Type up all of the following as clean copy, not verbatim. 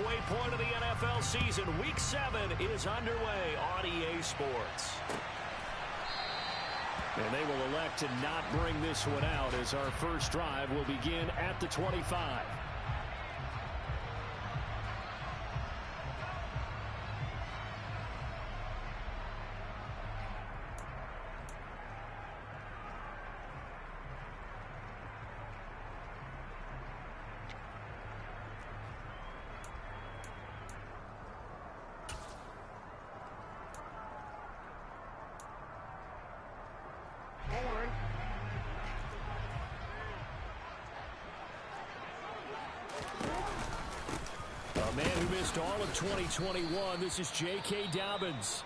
halfway point of the NFL season. Week 7 is underway on EA Sports. And they will elect to not bring this one out as our first drive will begin at the 25. All of 2021, this is J.K. Dobbins.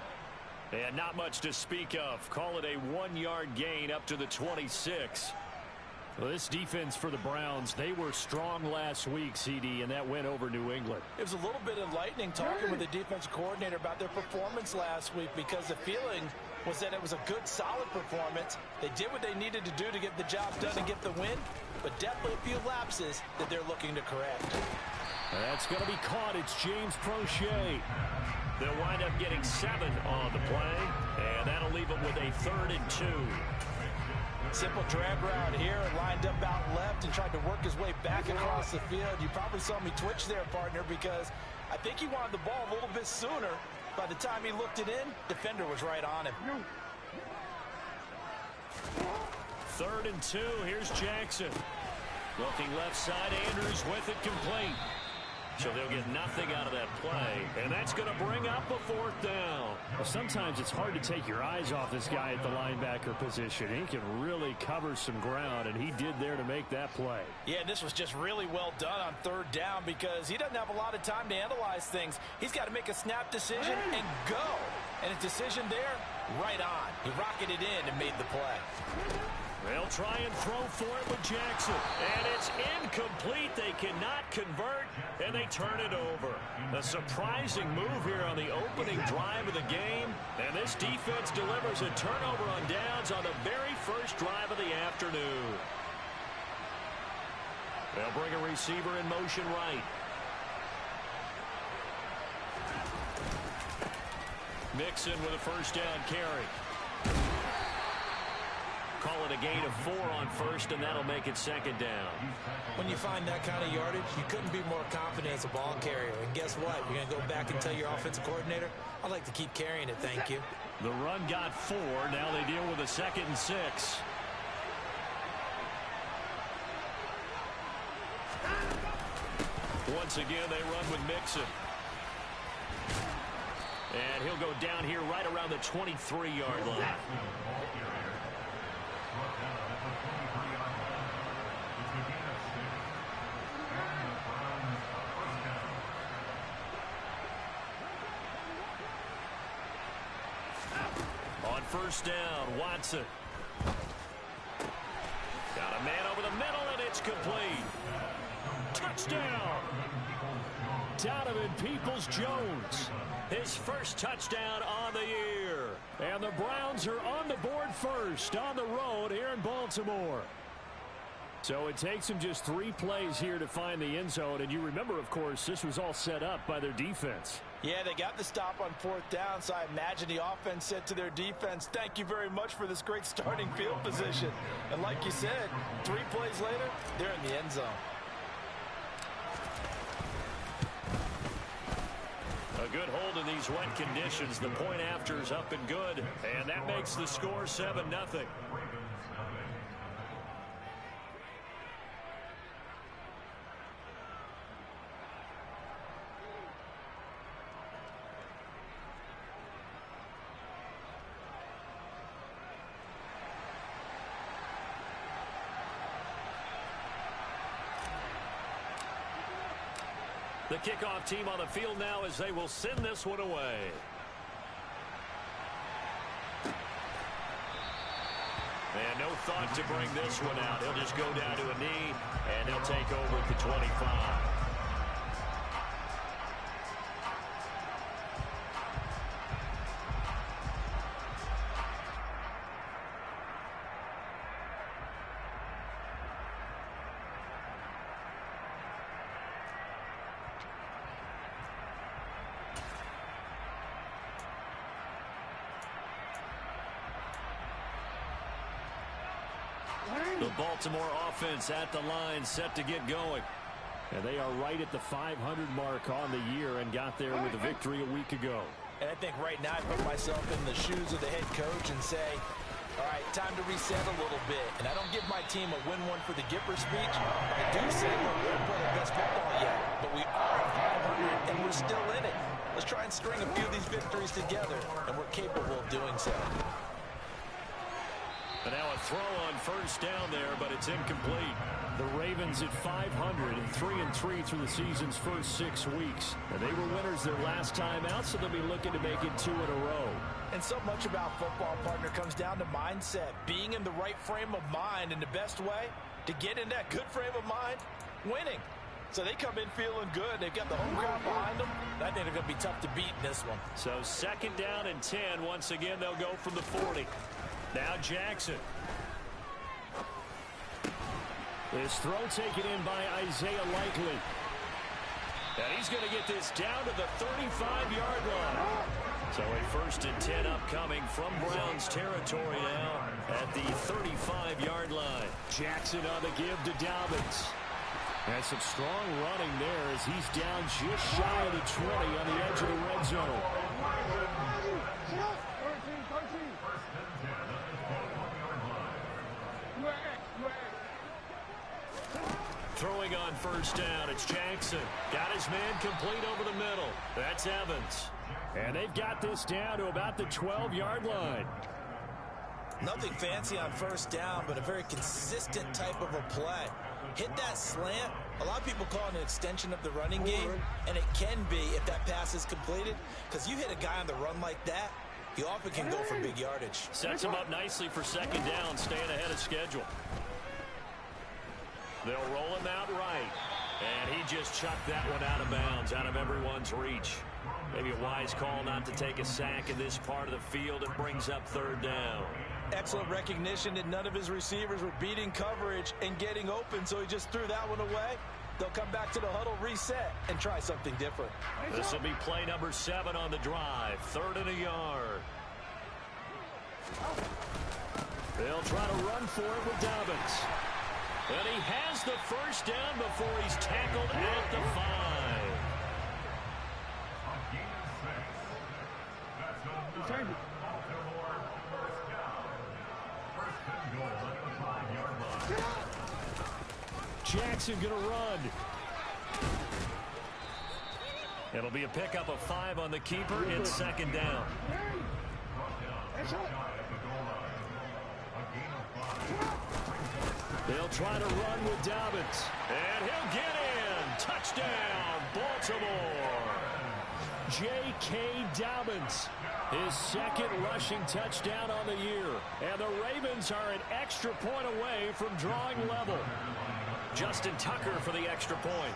And not much to speak of. Call it a 1-yard gain up to the 26. Well, this defense for the Browns, they were strong last week, CD, and that went over New England. It was a little bit enlightening talking with the defensive coordinator about their performance last week because the feeling was that it was a good, solid performance. They did what they needed to do to get the job done and get the win, but definitely a few lapses that they're looking to correct. That's going to be caught. It's James Prochet. They'll wind up getting 7 on the play, and that'll leave them with a 3rd and 2. Simple drag route here, lined up out left and tried to work his way back across the field. You probably saw me twitch there, partner, because I think he wanted the ball a little bit sooner. By the time he looked it in, defender was right on him. 3rd and 2. Here's Jackson. Looking left side, Andrews with it complete. So they'll get nothing out of that play, and that's going to bring up a 4th down. Well, sometimes it's hard to take your eyes off this guy at the linebacker position. He can really cover some ground, and he did there to make that play. Yeah, this was just really well done on 3rd down because he doesn't have a lot of time to analyze things. He's got to make a snap decision and go. And his decision there, right on. He rocketed in and made the play. They'll try and throw for it with Jackson. And it's incomplete. They cannot convert, and they turn it over. A surprising move here on the opening drive of the game. And this defense delivers a turnover on downs on the very first drive of the afternoon. They'll bring a receiver in motion right. Mixon with a 1st down carry. Call it a gain of 4 on 1st, and that'll make it 2nd down. When you find that kind of yardage, you couldn't be more confident as a ball carrier. And guess what? You're going to go back and tell your offensive coordinator, I'd like to keep carrying it, thank you. The run got 4. Now they deal with a 2nd and 6. Once again, they run with Mixon. And he'll go down here right around the 23-yard line. On 1st down, Watson. Got a man over the middle, and it's complete. Touchdown! Donovan Peoples-Jones. His first touchdown on the year. And the Browns are on the board first on the road here in Baltimore. So it takes them just 3 plays here to find the end zone. And you remember, of course, this was all set up by their defense. Yeah, they got the stop on 4th down, so I imagine the offense said to their defense, thank you very much for this great starting field position. And like you said, 3 plays later, they're in the end zone. A good hold in these wet conditions. The point after is up and good. And that makes the score 7-0. The kickoff team on the field now as they will send this one away. And no thought to bring this one out. He'll just go down to a knee, and he'll take over at the 25. The Baltimore offense at the line, set to get going. And they are right at the 500 mark on the year and got there with a victory a week ago. And I think right now I put myself in the shoes of the head coach and say, all right, time to reset a little bit. And I don't give my team a win one for the Gipper speech. I do say, look, we haven't played our best football yet, but we are at 500 and we're still in it. Let's try and string a few of these victories together, and we're capable of doing so. And now a throw on first down there, but it's incomplete. The Ravens at 500 and 3-3 through the season's first 6 weeks. And they were winners their last time out, so they'll be looking to make it 2 in a row. And so much about football, partner, comes down to mindset. Being in the right frame of mind, and the best way to get in that good frame of mind, winning. So they come in feeling good. They've got the home crowd behind them. I think they're going to be tough to beat in this one. So second down and 10. Once again, they'll go from the 40. Now Jackson. This throw taken in by Isaiah Likely. And he's going to get this down to the 35-yard line. So a first and 10 upcoming from Browns territory now at the 35-yard line. Jackson on the give to Dobbins. And some strong running there as he's down just shy of the 20 on the edge of the red zone. Throwing on first down, it's Jackson. Got his man complete over the middle. That's Evans. And they've got this down to about the 12-yard line. Nothing fancy on first down, but a very consistent type of a play. Hit that slant. A lot of people call it an extension of the running game, and it can be if that pass is completed, because you hit a guy on the run like that, he often can go for big yardage. Sets him up nicely for second down, staying ahead of schedule. They'll roll him out right, and he just chucked that one out of bounds, out of everyone's reach. Maybe a wise call not to take a sack in this part of the field. It brings up third down. Excellent recognition that none of his receivers were beating coverage and getting open, so he just threw that one away. They'll come back to the huddle, reset, and try something different. This will be play number 7 on the drive. 3rd and a yard. They'll try to run for it with Dobbins. And he has the first down before he's tackled at the 5. Jackson going to run. It'll be a pickup of 5 on the keeper. It's second down. They'll try to run with Dobbins. And he'll get in. Touchdown, Baltimore. J.K. Dobbins, his second rushing touchdown on the year. And the Ravens are an extra point away from drawing level. Justin Tucker for the extra point.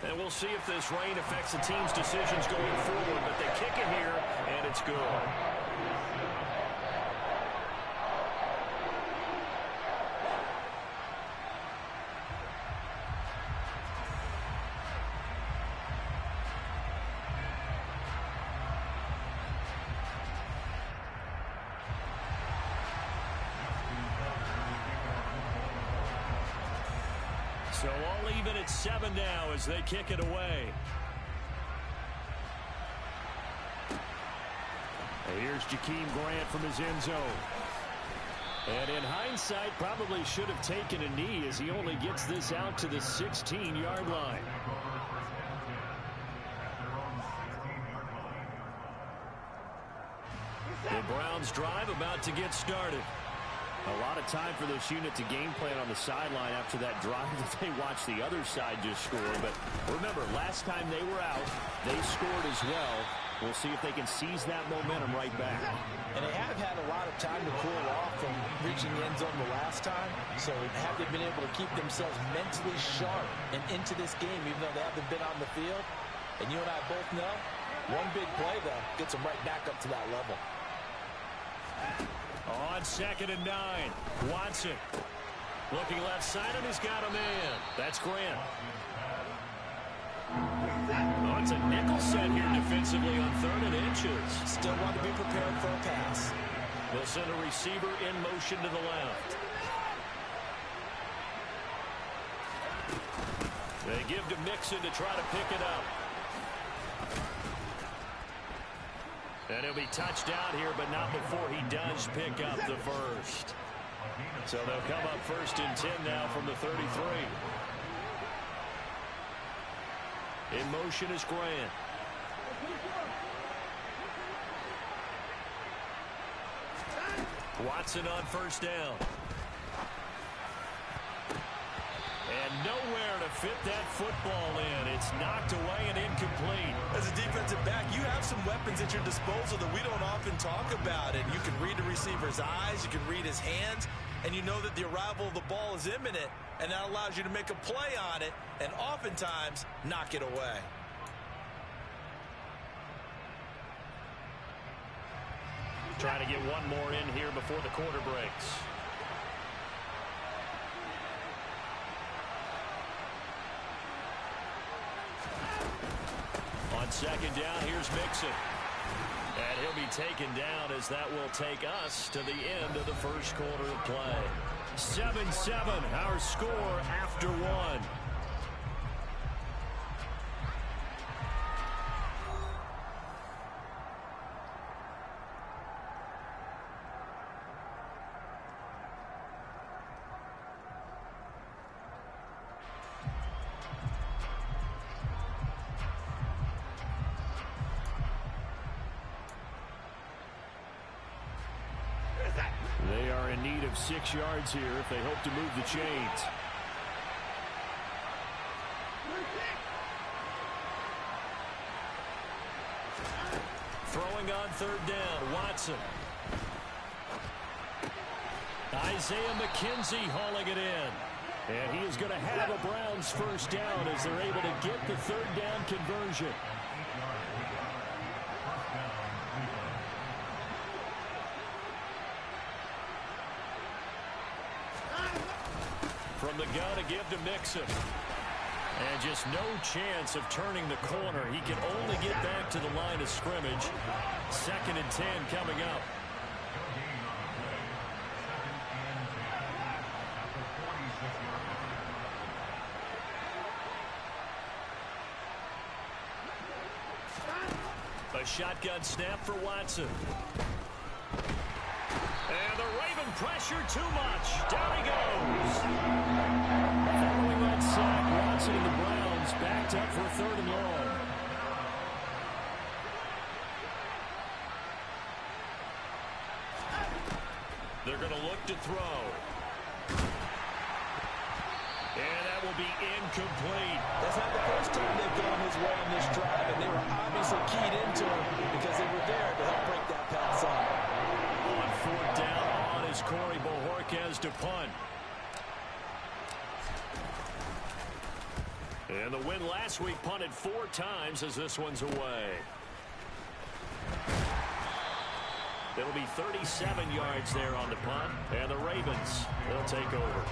And we'll see if this rain affects the team's decisions going forward. But they kick it here, and it's good. So all even at 7 now as they kick it away. And here's Jakeem Grant from his end zone. And in hindsight, probably should have taken a knee as he only gets this out to the 16-yard line. The Browns drive about to get started. A lot of time for this unit to game plan on the sideline after that drive that they watched the other side just score. But remember, last time they were out, they scored as well. We'll see if they can seize that momentum right back. And they have had a lot of time to cool off from reaching the end zone the last time. So have they been able to keep themselves mentally sharp and into this game, even though they haven't been on the field? And you and I both know, one big play, though, gets them right back up to that level. On 2nd and 9, Watson. Looking left side, and he's got a man. That's Grant. Oh, it's a nickel set here defensively on 3rd and inches. Still want to be prepared for a pass. They'll send a receiver in motion to the left. They give to Mixon to try to pick it up. And he'll be touched down here, but not before he does pick up the first. So they'll come up 1st and 10 now from the 33. In motion is Grant. Watson on 1st down. And nowhere to fit that football in. It's knocked away and incomplete. As a defensive back, you have some weapons at your disposal that we don't often talk about. And you can read the receiver's eyes, you can read his hands, and you know that the arrival of the ball is imminent, and that allows you to make a play on it and oftentimes knock it away. Trying to get one more in here before the quarter breaks. On 2nd down, here's Mixon. And he'll be taken down as that will take us to the end of the 1st quarter of play. 7-7, our score after 1. They are in need of 6 yards here if they hope to move the chains. Throwing on 3rd down, Watson. Isaiah McKenzie hauling it in. And he is going to have a Browns 1st down as they're able to get the 3rd down conversion. From the gun to give to Mixon. And just no chance of turning the corner. He can only get back to the line of scrimmage. 2nd and 10 coming up. A shotgun snap for Watson. And the Raven pressure too much. Down he goes. Following that sack, Watson and the Browns backed up for 3rd and long. They're going to look to throw. And that will be incomplete. That's not the first time they've gone his way on this drive, and they were obviously keyed into him because they were there to help break that pass up. On 4th down, on is Corey Bojorquez to punt. And the win last week punted 4 times as this one's away. It'll be 37 yards there on the punt, and the Ravens will take over.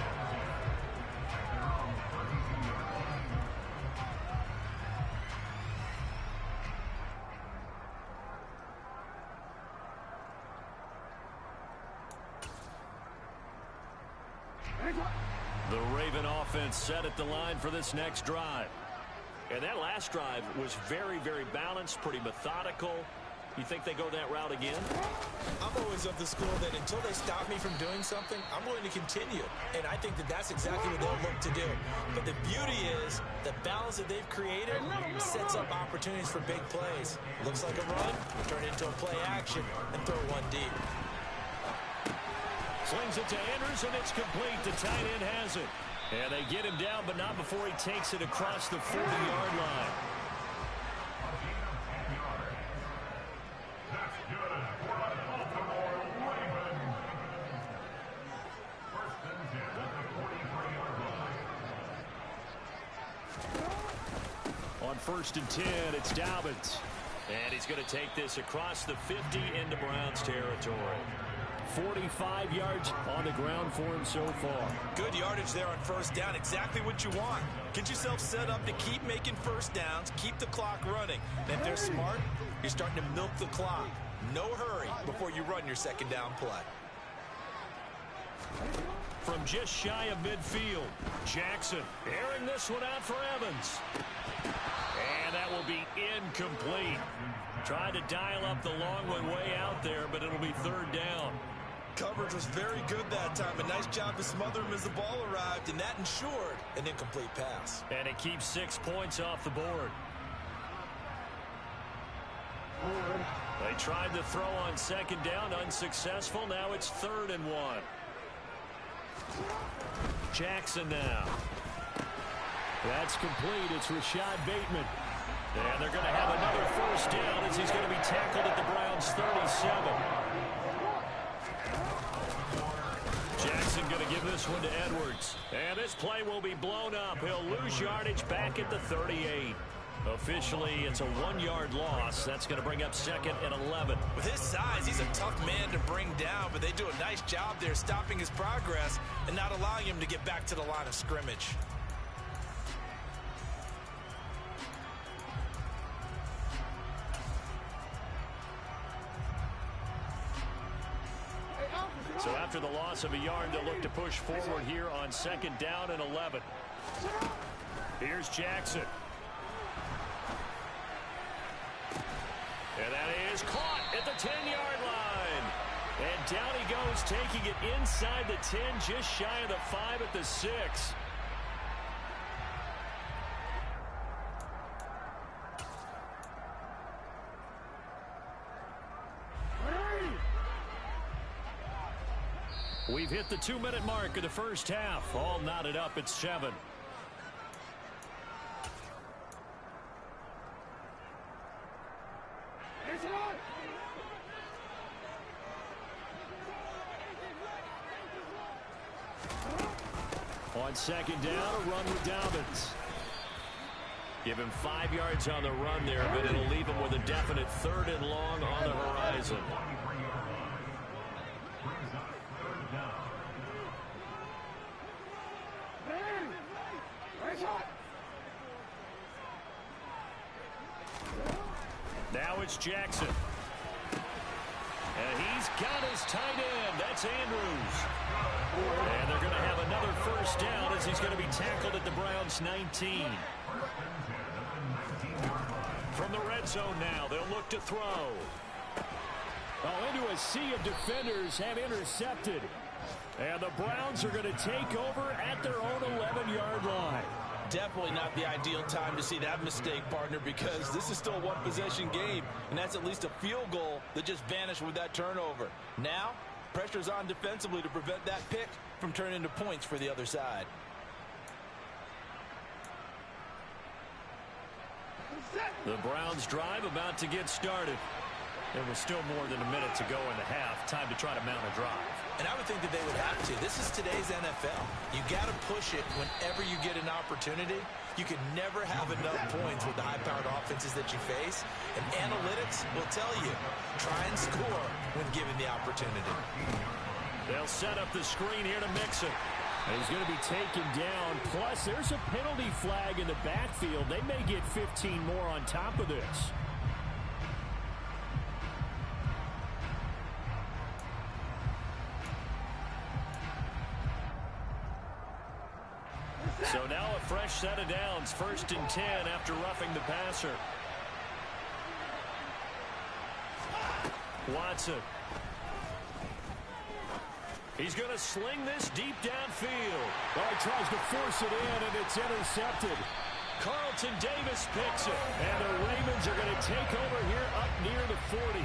The Raven offense set at the line for this next drive. And that last drive was very, very balanced, pretty methodical. You think they go that route again? I'm always of the school that until they stop me from doing something, I'm going to continue. And I think that that's exactly what they'll look to do. But the beauty is the balance that they've created sets up opportunities for big plays. Looks like a run, turn it into a play action, and throw one deep. Slings it to Andrews, and it's complete. The tight end has it. And they get him down, but not before he takes it across the 40-yard line. On 1st and 10, it's Dobbins. And he's going to take this across the 50 into Browns territory. 45 yards on the ground for him so far. Good yardage there on 1st down. Exactly what you want. Get yourself set up to keep making 1st downs, keep the clock running. And if they're smart, you're starting to milk the clock. No hurry before you run your second down play. From just shy of midfield, Jackson airing this one out for Evans. And that will be incomplete. Trying to dial up the long way out there, but it'll be third down. Coverage was very good that time. A nice job to smother him as the ball arrived, and that ensured an incomplete pass. And it keeps 6 points off the board. They tried to throw on second down, unsuccessful. Now it's 3rd and 1. Jackson now. That's complete. It's Rashad Bateman. And they're going to have another first down as he's going to be tackled at the Browns' 37. Jackson going to give this one to Edwards. And this play will be blown up. He'll lose yardage back at the 38. Officially, it's a 1-yard loss. That's going to bring up 2nd and 11. With his size, he's a tough man to bring down, but they do a nice job there stopping his progress and not allowing him to get back to the line of scrimmage. So after the loss of a yard, they'll look to push forward here on 2nd down and 11. Here's Jackson. And that is caught at the 10-yard line. And down he goes, taking it inside the 10, just shy of the 5 at the 6. We've hit the 2-minute mark of the first half. All knotted up at 7. On second down, a run with Dobbins. Give him 5 yards on the run there, but it'll leave him with a definite 3rd and long on the horizon. Now it's Jackson. And he's got his tight end. That's Andrews. And they're going to have another first down as he's going to be tackled at the Browns' 19. From the red zone now, they'll look to throw. Into a sea of defenders have intercepted. And the Browns are going to take over at their own 11-yard line. Definitely not the ideal time to see that mistake, partner, because this is still a one-possession game, and that's at least a field goal that just vanished with that turnover. Now, pressure's on defensively to prevent that pick from turning into points for the other side. The Browns drive about to get started. There was still more than a minute to go in the half. Time to try to mount a drive. And I would think that they would have to. This is today's NFL. You got to push it whenever you get an opportunity. You can never have enough points with the high-powered offenses that you face. And analytics will tell you, try and score when given the opportunity. They'll set up the screen here to Mixon. And he's going to be taken down. Plus, there's a penalty flag in the backfield. They may get 15 more on top of this. So now a fresh set of downs. 1st and 10 after roughing the passer. Watson. He's going to sling this deep downfield. Oh, he tries to force it in, and it's intercepted. Carlton Davis picks it. And the Ravens are going to take over here up near the 40.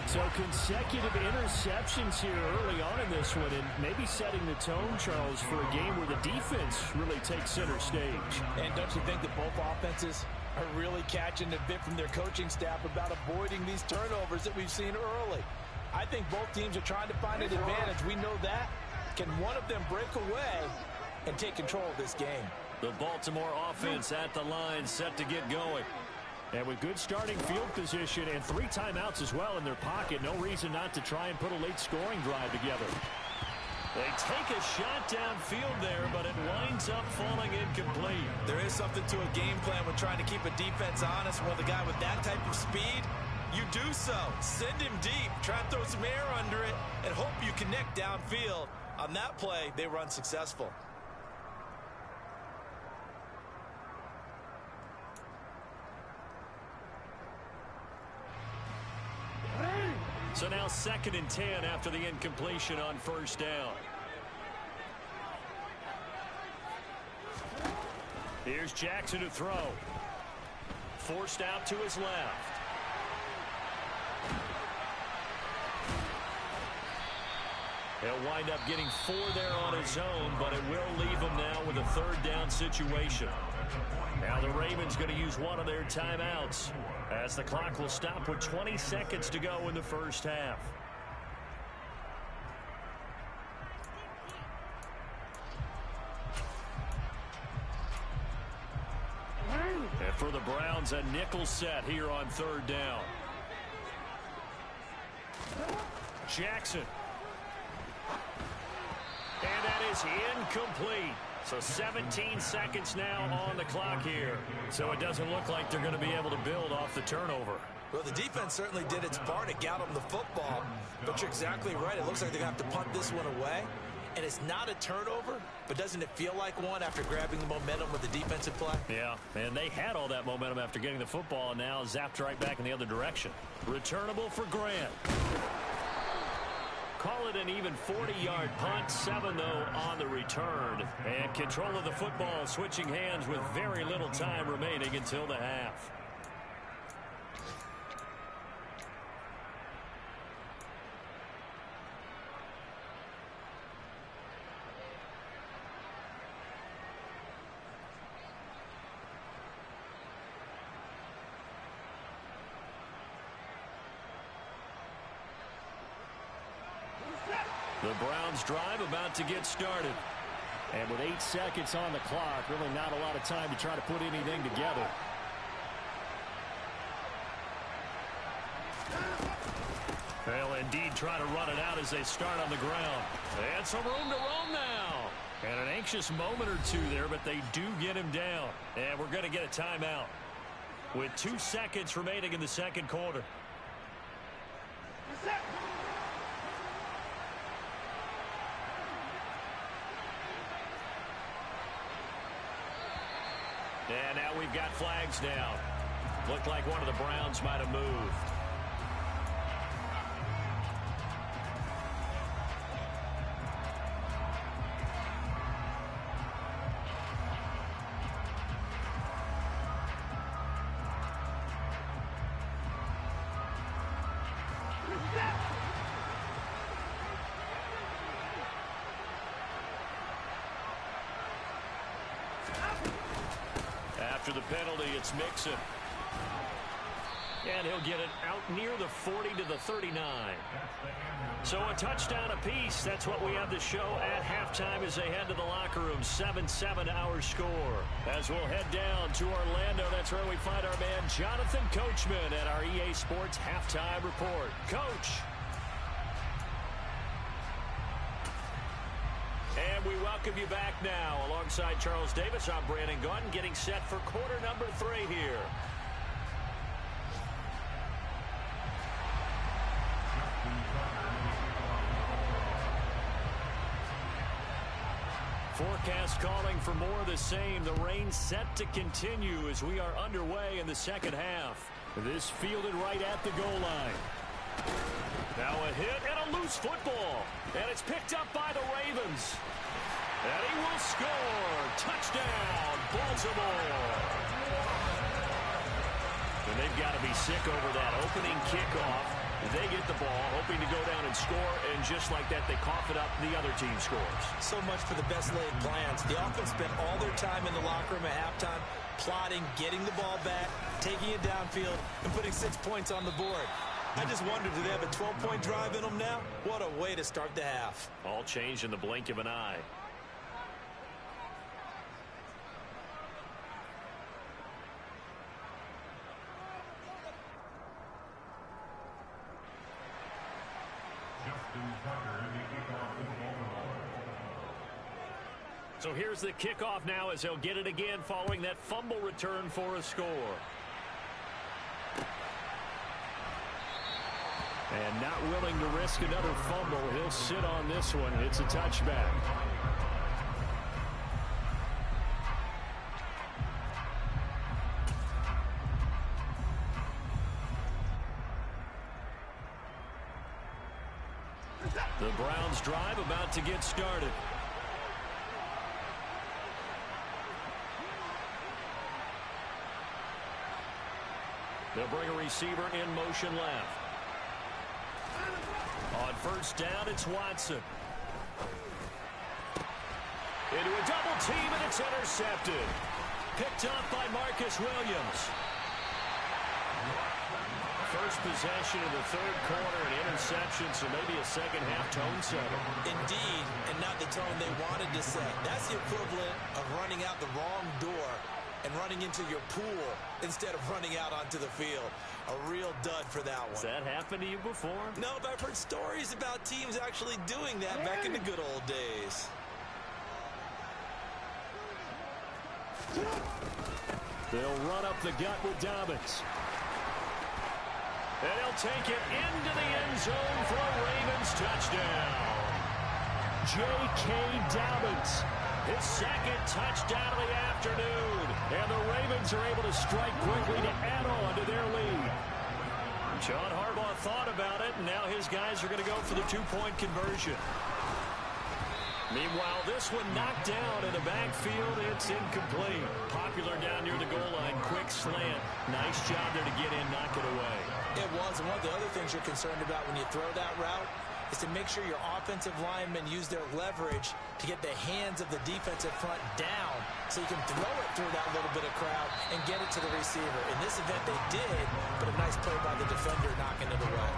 So consecutive interceptions here early on in this one, and maybe setting the tone, Charles, for a game where the defense really takes center stage. And don't you think that both offenses are really catching a bit from their coaching staff about avoiding these turnovers that we've seen early? I think both teams are trying to find an advantage. We know that. Can one of them break away and take control of this game? The Baltimore offense at the line, set to get going. And with good starting field position and 3 timeouts as well in their pocket, no reason not to try and put a late scoring drive together. They take a shot downfield there, but it winds up falling incomplete. There is something to a game plan when trying to keep a defense honest. With a guy with that type of speed, you do so. Send him deep. Try and throw some air under it and hope you connect downfield. On that play, they were unsuccessful. So now 2nd and 10 after the incompletion on first down. Here's Jackson to throw. Forced out to his left. He'll wind up getting 4 there on his own, but it will leave him now with a 3rd down situation. Now the Ravens going to use one of their timeouts as the clock will stop with 20 seconds to go in the first half. And for the Browns, a nickel set here on 3rd down. Jackson. And that is incomplete. So 17 seconds now on the clock here. So it doesn't look like they're going to be able to build off the turnover. Well, the defense certainly did its part to get them the football. But you're exactly right. It looks like they're going to have to punt this one away. And it's not a turnover, but doesn't it feel like one after grabbing the momentum with the defensive play? Yeah, and they had all that momentum after getting the football, and now zapped right back in the other direction. Returnable for Grant. Call it an even 40-yard punt, 7 though on the return. And control of the football switching hands with very little time remaining until the half. The Browns drive about to get started. And with 8 seconds on the clock, really not a lot of time to try to put anything together. They'll indeed try to run it out as they start on the ground. And some room to roam now. And an anxious moment or two there, but they do get him down. And we're going to get a timeout with 2 seconds remaining in the second quarter. And now we've got flags down. Looked like one of the Browns might have moved. After the penalty, it's Mixon. And he'll get it out near the 40 to the 39. So a touchdown apiece. That's what we have to show at halftime as they head to the locker room. 7-7 our score. As we'll head down to Orlando, that's where we find our man Jonathan Coachman at our EA Sports Halftime Report. Coach. And we welcome you back now. Alongside Charles Davis, I'm Brandon Gaudin, getting set for quarter number 3 here. Forecast calling for more of the same. The rain set to continue as we are underway in the second half. This fielded right at the goal line. Now a hit and a loose football. And it's picked up by the Ravens. And he will score. Touchdown, Baltimore. And they've got to be sick over that opening kickoff. They get the ball, hoping to go down and score, and just like that, they cough it up. The other team scores. So much for the best laid plans. The offense spent all their time in the locker room at halftime, plotting, getting the ball back, taking it downfield, and putting 6 points on the board. I just wonder, do they have a 12-point drive in them now? What a way to start the half. All changed in the blink of an eye. So here's the kickoff now as he'll get it again following that fumble return for a score. And not willing to risk another fumble. He'll sit on this one. It's a touchback. The Browns drive about to get started. They'll bring a receiver in motion left. On first down, it's Watson. Into a double team, and it's intercepted. Picked up by Marcus Williams. First possession of the third quarter, an interception, so maybe a second-half tone setter. Indeed, and not the tone they wanted to set. That's the equivalent of running out the wrong door and running into your pool instead of running out onto the field. A real dud for that one. Has that happened to you before? No, but I've heard stories about teams actually doing that back in the good old days. They'll run up the gut with Dobbins. And he'll take it into the end zone for a Ravens touchdown. J.K. Dobbins, his second touchdown of the afternoon. And the Ravens are able to strike quickly to add on to their lead. John Harbaugh thought about it, and now his guys are going to go for the two-point conversion. Meanwhile, this one knocked down in the backfield. It's incomplete. Popular down near the goal line. Quick slant. Nice job there to get in, knock it away. It was, and one of the other things you're concerned about when you throw that route is to make sure your offensive linemen use their leverage to get the hands of the defensive front down so you can throw it through that little bit of crowd and get it to the receiver. In this event, they did, but a nice play by the defender knocking it away.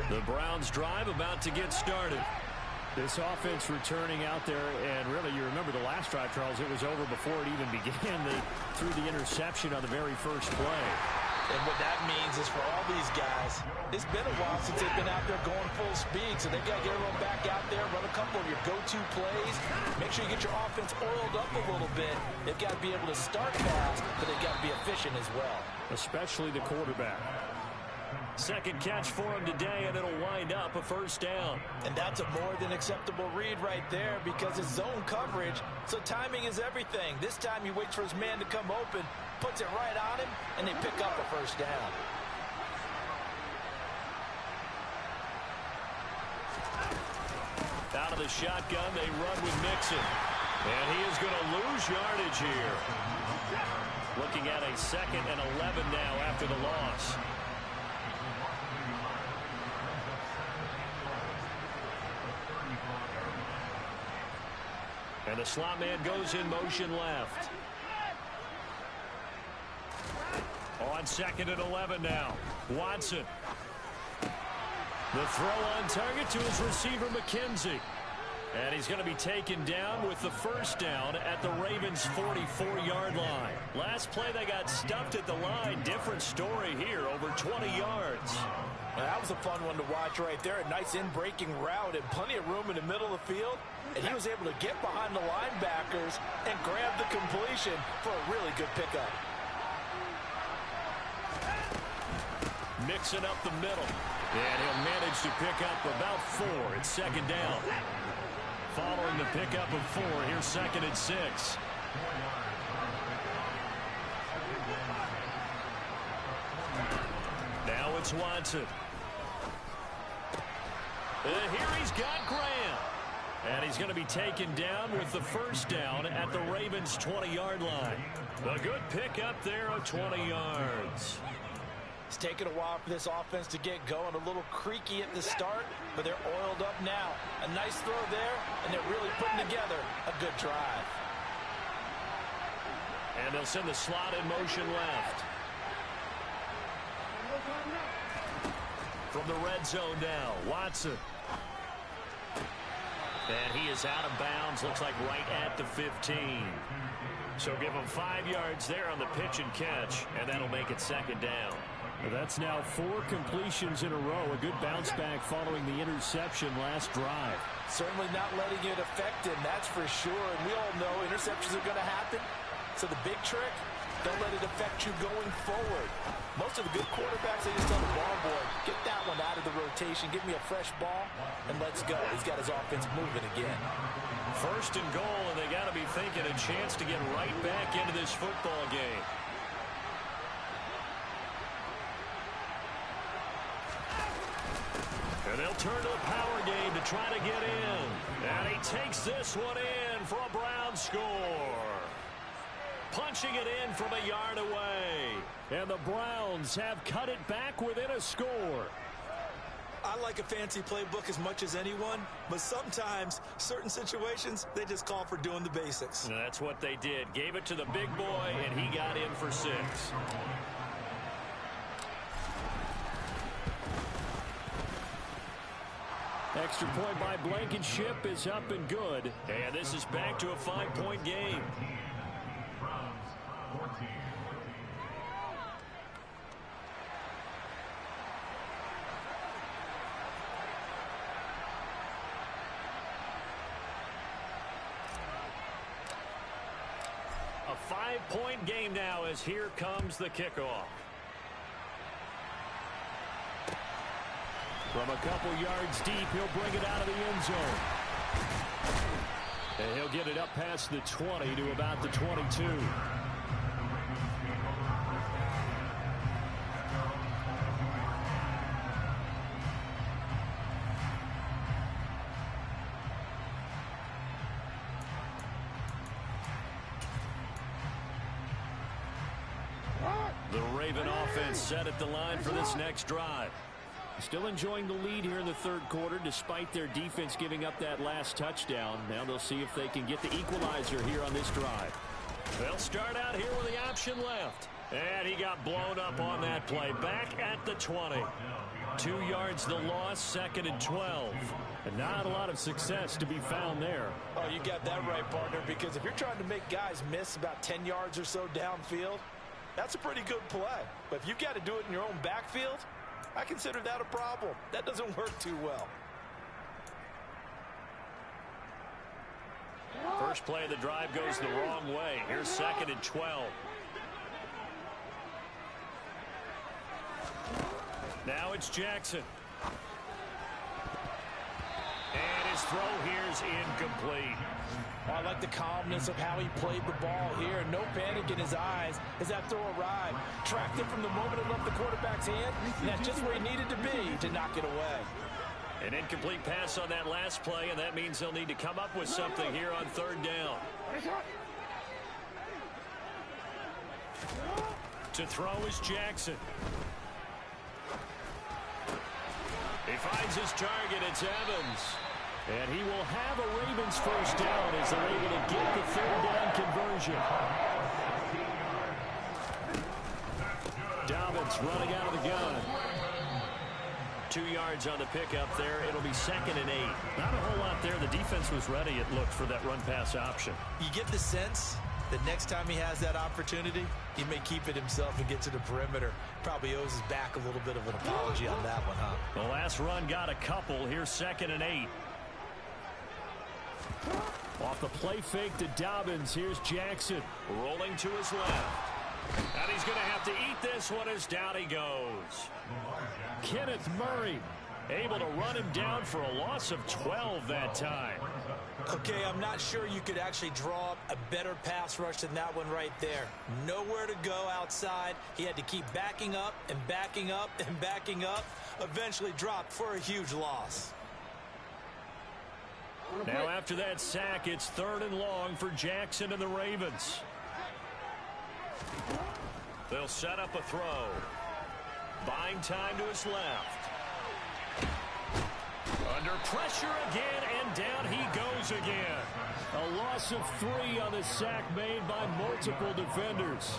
The Browns drive about to get started. This offense returning out there, and really, you remember the last drive, Charles, it was over before it even began. They threw the interception on the very first play. And what that means is for all these guys, it's been a while since they've been out there going full speed, so they've got to get everyone back out there, run a couple of your go-to plays, make sure you get your offense oiled up a little bit. They've got to be able to start fast, but they've got to be efficient as well. Especially the quarterback. Second catch for him today, and it'll wind up a first down. And that's a more than acceptable read right there because it's zone coverage, so timing is everything. This time he waits for his man to come open, puts it right on him, and they pick up a first down. Out of the shotgun, they run with Mixon. And he is going to lose yardage here. Looking at a 2nd and 11 now after the loss. And the slot man goes in motion left. On 2nd and 11 now. Watson. The throw on target to his receiver, McKenzie. And he's going to be taken down with the first down at the Ravens' 44-yard line. Last play, they got stuffed at the line. Different story here, over 20 yards. Well, that was a fun one to watch right there. A nice in-breaking route and plenty of room in the middle of the field. And he was able to get behind the linebackers and grab the completion for a really good pickup. Mixing up the middle. And he'll manage to pick up about 4. It's 2nd down. Following the pickup of 4, here's 2nd and 6. Now it's Watson. Here he's got Graham. And he's going to be taken down with the first down at the Ravens' 20-yard line. A good pickup there of 20 yards. It's taken a while for this offense to get going. A little creaky at the start, but they're oiled up now. A nice throw there, and they're really putting together a good drive. And they'll send the slot in motion left. From the red zone now, Watson. And he is out of bounds, looks like right at the 15. So give him 5 yards there on the pitch and catch, and that'll make it 2nd down. That's now 4 completions in a row. A good bounce back following the interception last drive. Certainly not letting it affect him, that's for sure. And we all know interceptions are going to happen. So the big trick, don't let it affect you going forward. Most of the good quarterbacks, they just tell the ball boy, get that one out of the rotation, give me a fresh ball, and let's go. He's got his offense moving again. First and goal, and they got to be thinking a chance to get right back into this football game. And they'll turn to the power game to try to get in. And he takes this one in for a Brown score. Punching it in from a yard away. And the Browns have cut it back within a score. I like a fancy playbook as much as anyone, but sometimes certain situations, they just call for doing the basics. And that's what they did. Gave it to the big boy, and he got in for 6. Extra point by Blankenship is up and good. And this is back to a 5-point game. A 5-point game now as here comes the kickoff. From a couple yards deep, he'll bring it out of the end zone. And he'll get it up past the 20 to about the 22. The Raven offense set at the line for this next drive. Still enjoying the lead here in the third quarter despite their defense giving up that last touchdown. Now they'll see if they can get the equalizer here on this drive. They'll start out here with the option left. And he got blown up on that play. Back at the 20. 2 yards the loss, 2nd and 12. And not a lot of success to be found there. Oh, you got that right, partner, because if you're trying to make guys miss about 10 yards or so downfield, that's a pretty good play. But if you've got to do it in your own backfield, I consider that a problem. That doesn't work too well. First play of the drive goes the wrong way. Here's 2nd and 12. Now it's Jackson. And his throw here is incomplete. I like the calmness of how he played the ball here. No panic in his eyes as that throw arrived. Tracked it from the moment it left the quarterback's hand. And that's just where he needed to be to knock it away. An incomplete pass on that last play, and that means they'll need to come up with something here on 3rd down. To throw is Jackson. He finds his target. It's Evans. And he will have a Ravens first down as they're able to get the 3rd down conversion. Dobbins running out of the gun. 2 yards on the pickup there. It'll be 2nd and 8. Not a whole lot there. The defense was ready, it looked, for that run-pass option. You get the sense that next time he has that opportunity, he may keep it himself and get to the perimeter. Probably owes his back a little bit of an apology on that one, huh? The last run got a couple. Here's 2nd and 8. Off the play fake to Dobbins. Here's Jackson rolling to his left. And he's going to have to eat this one as down he goes. Kenneth Murray able to run him down for a loss of 12 that time. Okay, I'm not sure you could actually draw up a better pass rush than that one right there. Nowhere to go outside. He had to keep backing up and backing up and backing up. Eventually dropped for a huge loss. Now after that sack, it's 3rd and long for Jackson and the Ravens. They'll set up a throw. Buying time to his left. Under pressure again, and down he goes again. A loss of 3 on the sack made by multiple defenders.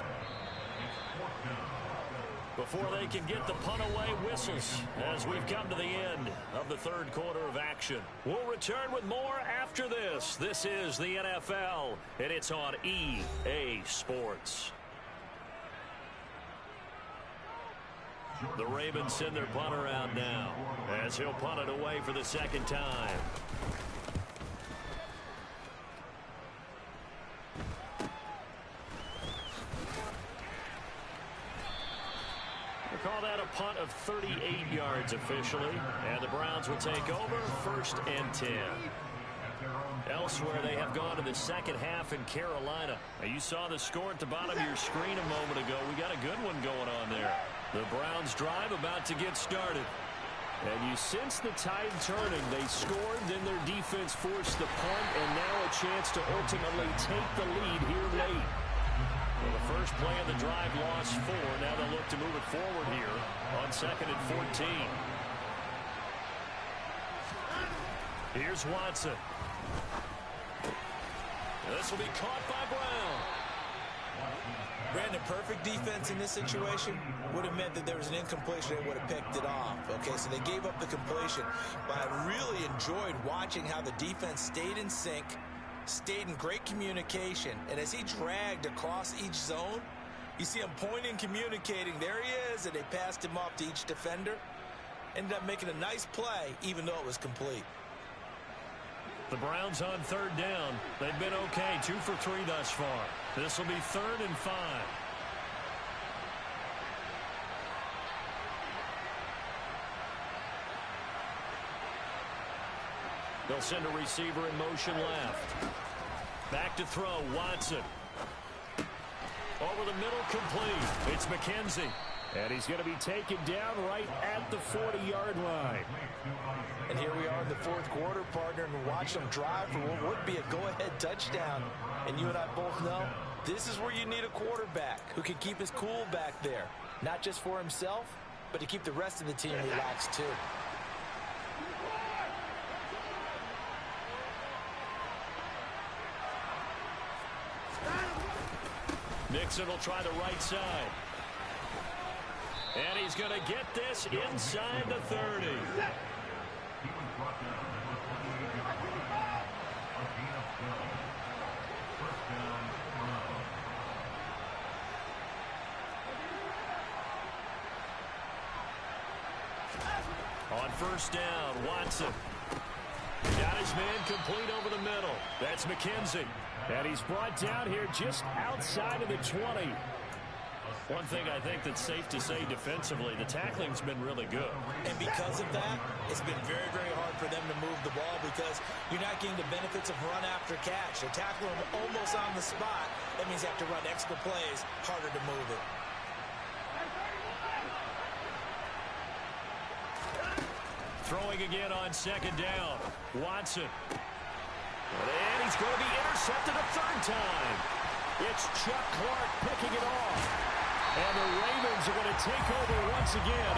Before they can get the punt away, whistles as we've come to the end of the 3rd quarter of action. We'll return with more after this. This is the NFL, and it's on EA Sports. The Ravens send their punter out now as he'll punt it away for the second time. We'll call that a punt of 38 yards officially, and the Browns will take over 1st and 10. Elsewhere, they have gone to the second half in Carolina. Now, you saw the score at the bottom of your screen a moment ago. We got a good one going on there. The Browns drive about to get started. And you sense the tide turning. They scored, then their defense forced the punt, and now a chance to ultimately take the lead here late. Well, the first play of the drive lost 4. Now they'll look to move it forward here on 2nd and 14. Here's Watson. This will be caught by Brown. Brandon, perfect defense in this situation would have meant that there was an incompletion. They would have picked it off. Okay, so they gave up the completion. But I really enjoyed watching how the defense stayed in sync, stayed in great communication. And as he dragged across each zone, you see him pointing, communicating. There he is, and they passed him off to each defender. Ended up making a nice play, even though it was complete. The Browns on 3rd down. They've been okay, 2 for 3 thus far. This will be 3rd and 5. They'll send a receiver in motion left. Back to throw, Watson. Over the middle, complete. It's McKenzie. And he's going to be taken down right at the 40-yard line. And here we are in the 4th quarter, partner, and watch them drive for what would be a go-ahead touchdown. And you and I both know this is where you need a quarterback who can keep his cool back there. Not just for himself, but to keep the rest of the team relaxed too. Nixon will try the right side. And he's going to get this inside the 30. On 1st down, Watson. Got his man complete over the middle. That's McKenzie. And he's brought down here just outside of the 20. One thing I think that's safe to say defensively, the tackling's been really good. And because of that, it's been very, very hard for them to move the ball because you're not getting the benefits of run after catch. They tackle him almost on the spot. That means you have to run extra plays, harder to move it. Throwing again on 2nd down. Watson. And he's going to be intercepted a 3rd time. It's Chuck Clark picking it off. And the Ravens are going to take over once again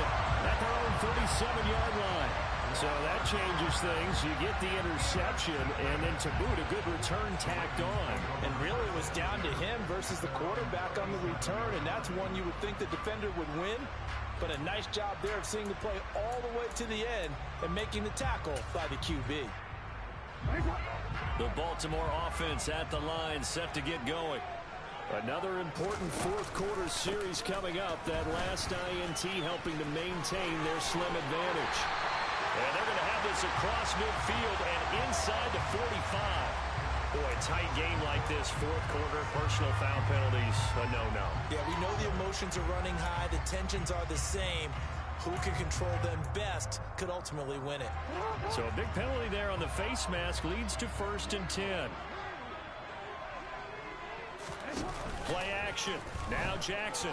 at their own 37-yard line. So that changes things. You get the interception, and then to boot, a good return tacked on. And really it was down to him versus the quarterback on the return, and that's one you would think the defender would win. But a nice job there of seeing the play all the way to the end and making the tackle by the QB. The Baltimore offense at the line, set to get going. Another important 4th quarter series coming up. That last INT helping to maintain their slim advantage. And they're going to have this across midfield and inside the 45. Boy, a tight game like this, 4th quarter, personal foul penalties, a no-no. Yeah, we know the emotions are running high. The tensions are the same. Who can control them best could ultimately win it. So a big penalty there on the face mask leads to 1st and 10. Play action. Now Jackson.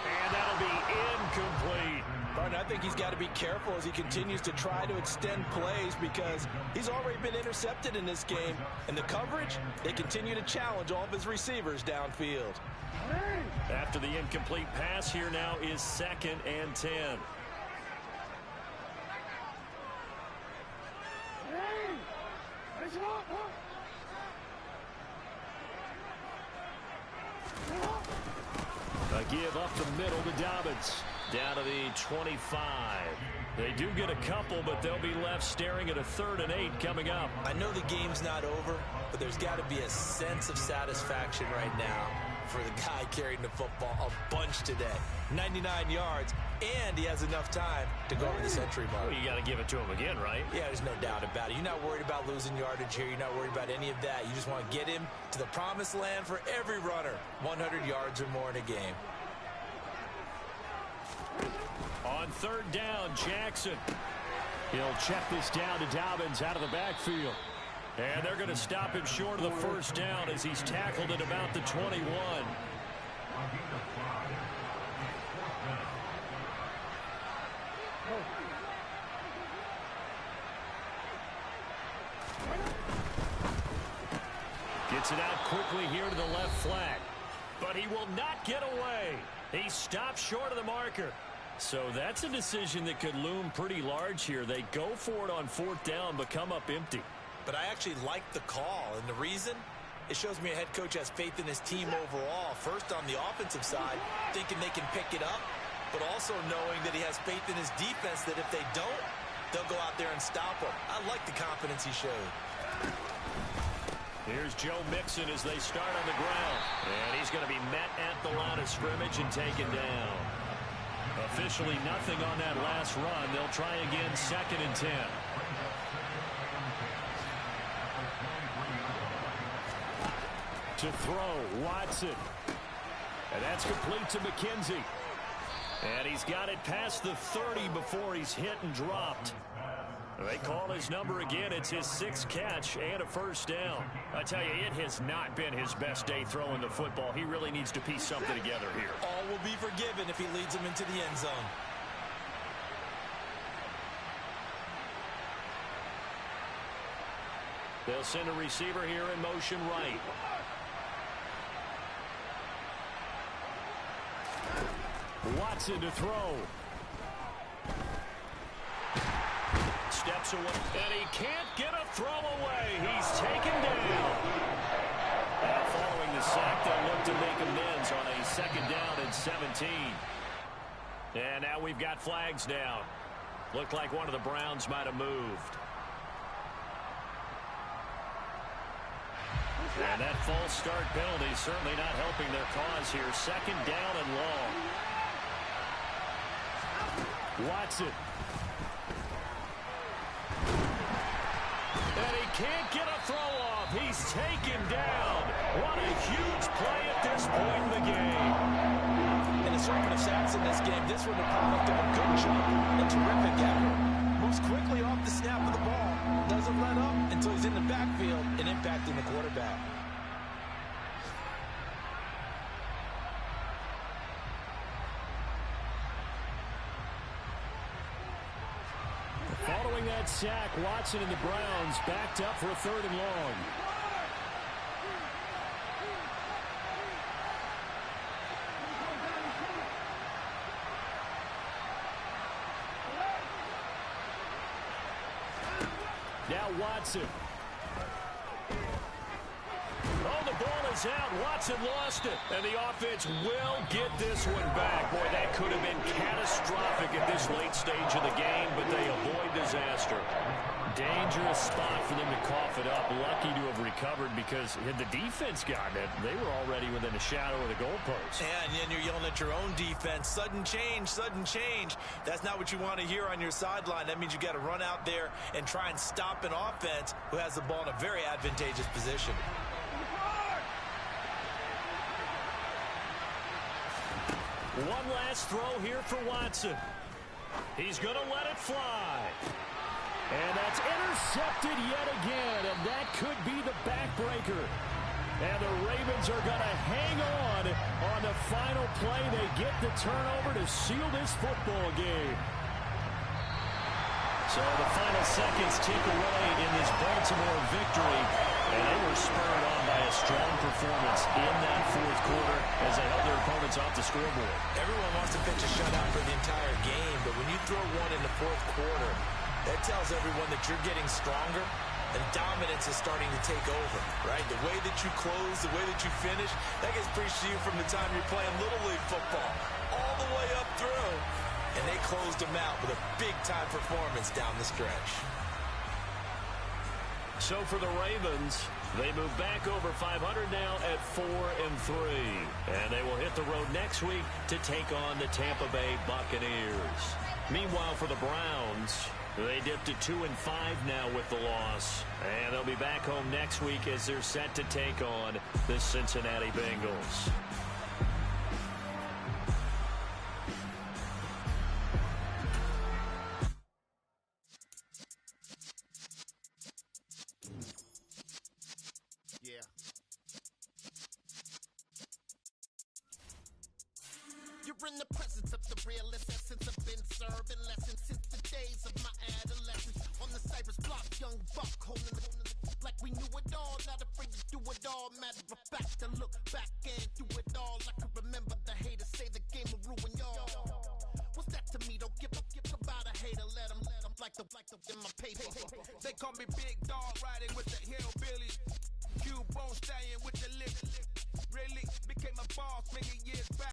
And that'll be incomplete. Martin, I think he's got to be careful as he continues to try to extend plays because he's already been intercepted in this game. And the coverage, they continue to challenge all of his receivers downfield. After the incomplete pass, here now is 2nd and 10. A give up the middle to Dobbins. Down to the 25. They do get a couple, but they'll be left staring at a 3rd and 8 coming up. I know the game's not over, but there's got to be a sense of satisfaction right now. for the guy carrying the football a bunch today. 99 yards, and he has enough time to go over the century mark. Well, you got to give it to him again, right? Yeah, there's no doubt about it. You're not worried about losing yardage here. You're not worried about any of that. You just want to get him to the promised land for every runner. 100 yards or more in a game. On third down, Jackson. He'll check this down to Dobbins out of the backfield. And they're going to stop him short of the first down as he's tackled at about the 21. Gets it out quickly here to the left flat. But he will not get away. He stopped short of the marker. So that's a decision that could loom pretty large here. They go for it on fourth down, but come up empty. But I actually like the call, and the reason? It shows me a head coach has faith in his team overall. First on the offensive side, thinking they can pick it up, but also knowing that he has faith in his defense that if they don't, they'll go out there and stop him. I like the confidence he showed. Here's Joe Mixon as they start on the ground. And he's going to be met at the line of scrimmage and taken down. Officially nothing on that last run. They'll try again, 2nd and 10. To throw, Watson. And that's complete to McKenzie. And he's got it past the 30 before he's hit and dropped. They call his number again. It's his 6th catch and a first down. I tell you, it has not been his best day throwing the football. He really needs to piece something together here. All will be forgiven if he leads them into the end zone. They'll send a receiver here in motion right. Watson to throw. Steps away, and he can't get a throw away. He's taken down. Now following the sack, they'll look to make amends on a 2nd down and 17. And now we've got flags down. Looked like one of the Browns might have moved. And that false start penalty certainly not helping their cause here. 2nd down and long. Watson. And he can't get a throw off. He's taken down. What a huge play at this point in the game. And a circuit of sacks in this game. This one a product of a good jump and terrific effort. Moves quickly off the snap of the ball. Doesn't let up until he's in the backfield and impacting the quarterback. Following that sack, Watson and the Browns backed up for a 3rd and long. Now Watson. Oh, the ball is out. Watson lost it. And the offense will get this one back. Boy, that could have been catastrophic at this late stage of the game, but they avoid disaster. Dangerous spot for them to cough it up. Lucky to have recovered because had the defense gotten it, they were already within a shadow of the goalpost. And then you're yelling at your own defense. Sudden change, sudden change. That's not what you want to hear on your sideline. That means you got to run out there and try and stop an offense who has the ball in a very advantageous position. One last throw here for Watson. He's going to let it fly. And that's intercepted yet again, and that could be the backbreaker. And the Ravens are going to hang on the final play. They get the turnover to seal this football game. So the final seconds tick away in this Baltimore victory, and they were spurred on by a strong performance in that 4th quarter as they held their opponents off the scoreboard. Everyone wants to pitch a shutout for the entire game, but when you throw one in the 4th quarter, that tells everyone that you're getting stronger and dominance is starting to take over, right? The way that you close, the way that you finish, that gets preached to you from the time you're playing Little League football all the way up through. And they closed them out with a big-time performance down the stretch. So for the Ravens, they move back over 500 now at 4-3. And they will hit the road next week to take on the Tampa Bay Buccaneers. Meanwhile, for the Browns, they dipped to 2-5 now with the loss. And they'll be back home next week as they're set to take on the Cincinnati Bengals. You're in the presence of the realest essence. I've been serving lessons since the days of my adolescence. On the Cypress block, young buck holding the like we knew it all, not afraid to do it all. Matter of fact, to look back and do it all. I can remember the haters say the game will ruin y'all. What's that to me? Don't give about a hater. Let them like the in my paper. They call me Big Dog, riding with the hillbillies. Cube bone stallion with the lip. Really became a boss many years back.